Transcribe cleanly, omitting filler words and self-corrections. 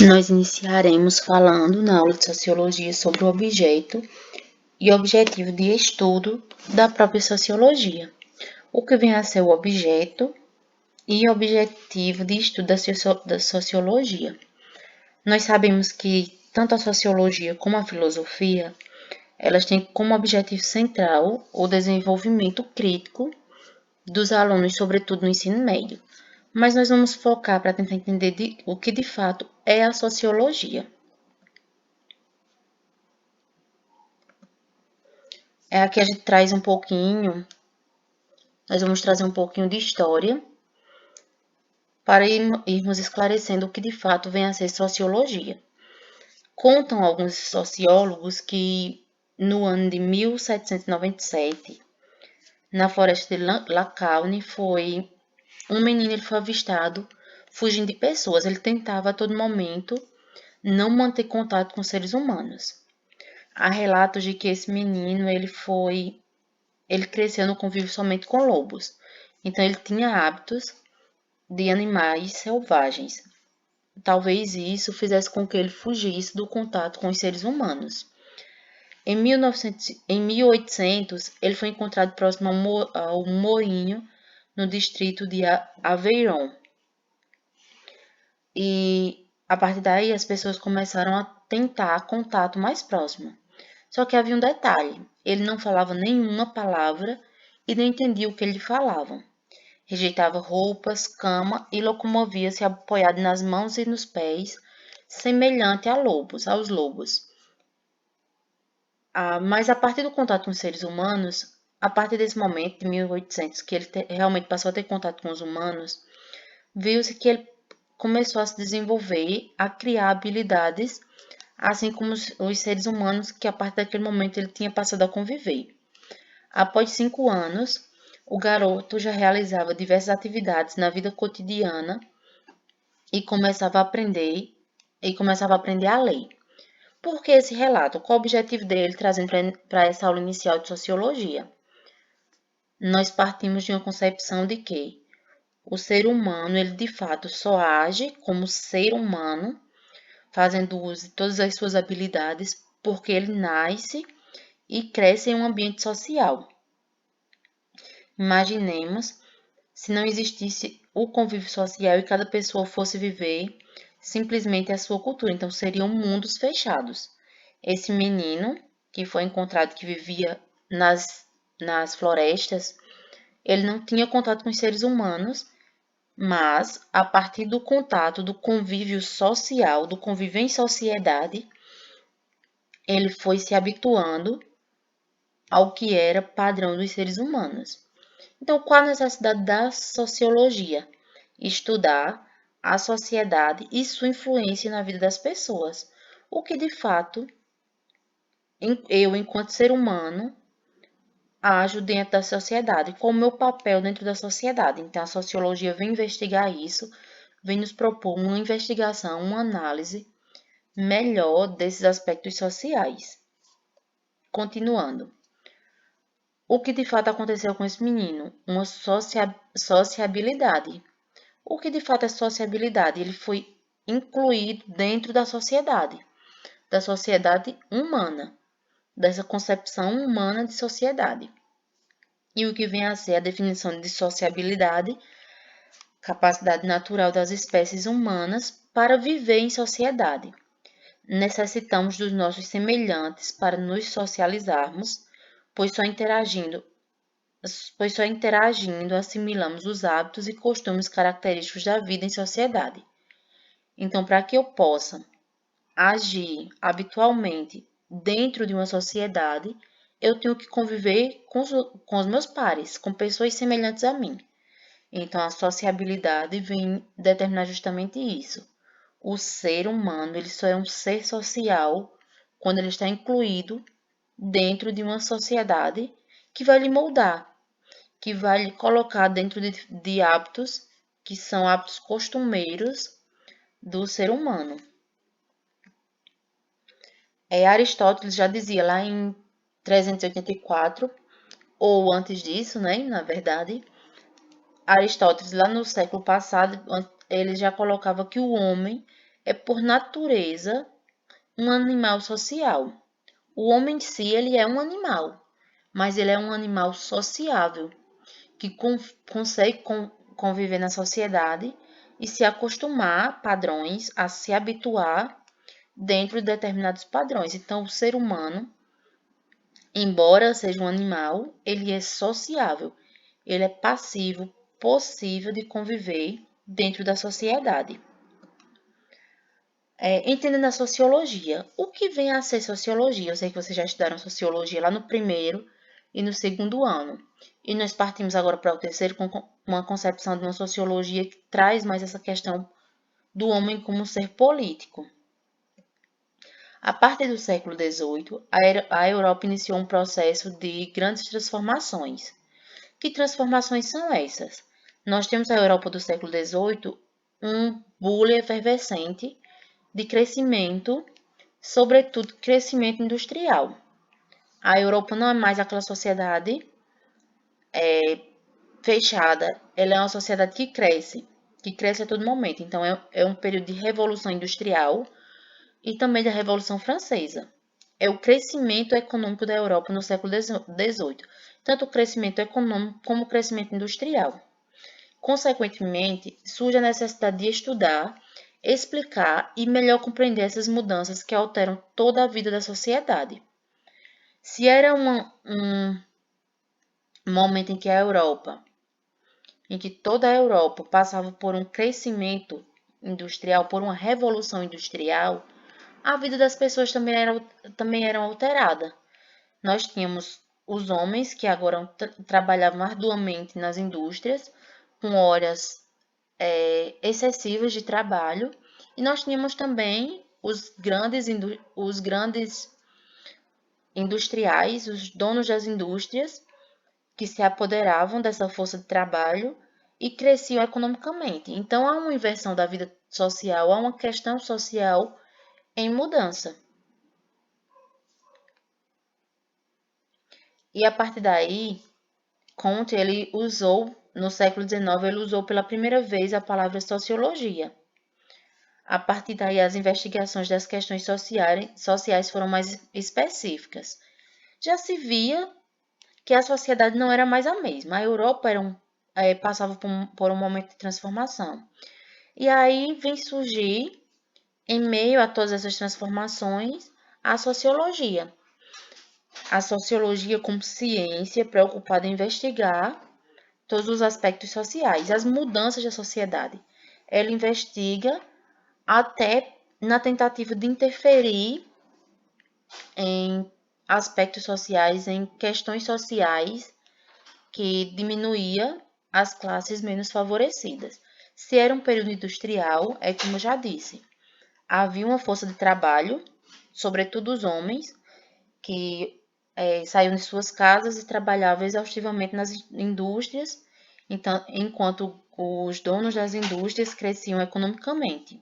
Nós iniciaremos falando na aula de Sociologia sobre o objeto e objetivo de estudo da própria Sociologia, o que vem a ser o objeto e objetivo de estudo da Sociologia. Nós sabemos que tanto a Sociologia como a Filosofia, elas têm como objetivo central o desenvolvimento crítico dos alunos, sobretudo no ensino médio. Mas nós vamos focar para tentar entender o que de fato é a Sociologia. Aqui a gente traz um pouquinho, nós vamos trazer um pouquinho de história para irmos esclarecendo o que de fato vem a ser sociologia. Contam alguns sociólogos que no ano de 1797, na floresta de Lacaune, um menino ele foi avistado fugindo de pessoas. Ele tentava a todo momento não manter contato com seres humanos. Há relatos de que esse menino ele cresceu no convívio somente com lobos. Então, ele tinha hábitos de animais selvagens. Talvez isso fizesse com que ele fugisse do contato com os seres humanos. Em 1800, ele foi encontrado próximo ao Moinho, no distrito de Aveyron. E, a partir daí, as pessoas começaram a tentar contato mais próximo. Só que havia um detalhe: ele não falava nenhuma palavra e não entendia o que ele falavam. Rejeitava roupas, cama e locomovia-se apoiado nas mãos e nos pés, semelhante aos lobos. Mas a partir do contato com os seres humanos, a partir desse momento, de 1800, que ele realmente passou a ter contato com os humanos, viu-se que ele começou a se desenvolver, a criar habilidades, assim como os seres humanos que a partir daquele momento ele tinha passado a conviver. Após 5 anos, o garoto já realizava diversas atividades na vida cotidiana e começava a aprender a ler. Por que esse relato? Qual o objetivo dele trazendo para essa aula inicial de sociologia? Nós partimos de uma concepção de que o ser humano, ele de fato só age como ser humano, fazendo uso de todas as suas habilidades, porque ele nasce e cresce em um ambiente social. Imaginemos se não existisse o convívio social e cada pessoa fosse viver simplesmente a sua cultura. Então, seriam mundos fechados. Esse menino que foi encontrado que vivia nas florestas, ele não tinha contato com os seres humanos, mas a partir do contato, do convívio social, do convívio em sociedade, ele foi se habituando ao que era padrão dos seres humanos. Então, qual a necessidade da sociologia? Estudar a sociedade e sua influência na vida das pessoas. O que, de fato, eu, enquanto ser humano, ajo dentro da sociedade. Qual o meu papel dentro da sociedade? Então, a sociologia vem investigar isso, vem nos propor uma investigação, uma análise melhor desses aspectos sociais. Continuando. O que de fato aconteceu com esse menino? Uma sociabilidade. O que de fato é sociabilidade? Ele foi incluído dentro da sociedade humana, dessa concepção humana de sociedade. E o que vem a ser a definição de sociabilidade, capacidade natural das espécies humanas para viver em sociedade. Necessitamos dos nossos semelhantes para nos socializarmos, pois só interagindo assimilamos os hábitos e costumes característicos da vida em sociedade. Então, para que eu possa agir habitualmente dentro de uma sociedade, eu tenho que conviver com os meus pares, com pessoas semelhantes a mim. Então, a sociabilidade vem determinar justamente isso. O ser humano, ele só é um ser social quando ele está incluído dentro de uma sociedade que vai lhe moldar, que vai lhe colocar dentro de hábitos que são hábitos costumeiros do ser humano. Aristóteles já dizia lá em 384, ou antes disso, né, na verdade, Aristóteles lá no século passado, ele já colocava que o homem é por natureza um animal social. O homem em si, ele é um animal, mas ele é um animal sociável, que consegue conviver na sociedade e se acostumar a padrões, a se habituar dentro de determinados padrões. Então, o ser humano, embora seja um animal, ele é sociável, ele é passivo, possível de conviver dentro da sociedade. Entendendo a sociologia. O que vem a ser sociologia? Eu sei que vocês já estudaram sociologia lá no primeiro e no segundo ano. E nós partimos agora para o terceiro com uma concepção de uma sociologia que traz mais essa questão do homem como ser político. A partir do século XVIII, a Europa iniciou um processo de grandes transformações. Que transformações são essas? Nós temos a Europa do século XVIII um bule efervescente de crescimento, sobretudo crescimento industrial. A Europa não é mais aquela sociedade fechada, ela é uma sociedade que cresce a todo momento. Então, é um período de revolução industrial e também da Revolução Francesa. É o crescimento econômico da Europa no século XVIII, tanto o crescimento econômico como o crescimento industrial. Consequentemente, surge a necessidade de estudar, explicar e melhor compreender essas mudanças que alteram toda a vida da sociedade. Se era um momento em que a Europa, em que toda a Europa passava por um crescimento industrial, por uma revolução industrial, a vida das pessoas também era alterada. Nós tínhamos os homens que agora trabalhavam arduamente nas indústrias, com horas excessivas de trabalho, e nós tínhamos também os grandes industriais, os donos das indústrias, que se apoderavam dessa força de trabalho e cresciam economicamente. Então, há uma inversão da vida social, há uma questão social em mudança. E a partir daí, Comte, ele usou, no século XIX, ele usou pela primeira vez a palavra sociologia. A partir daí, as investigações das questões sociais foram mais específicas. Já se via que a sociedade não era mais a mesma. A Europa passava por um momento de transformação. E aí vem surgir, em meio a todas essas transformações, a sociologia. A sociologia como ciência preocupada em investigar todos os aspectos sociais, as mudanças da sociedade. Ela investiga até na tentativa de interferir em aspectos sociais, em questões sociais que diminuía as classes menos favorecidas. Se era um período industrial, é como eu já disse, havia uma força de trabalho, sobretudo os homens, que saíam de suas casas e trabalhavam exaustivamente nas indústrias, então, enquanto os donos das indústrias cresciam economicamente.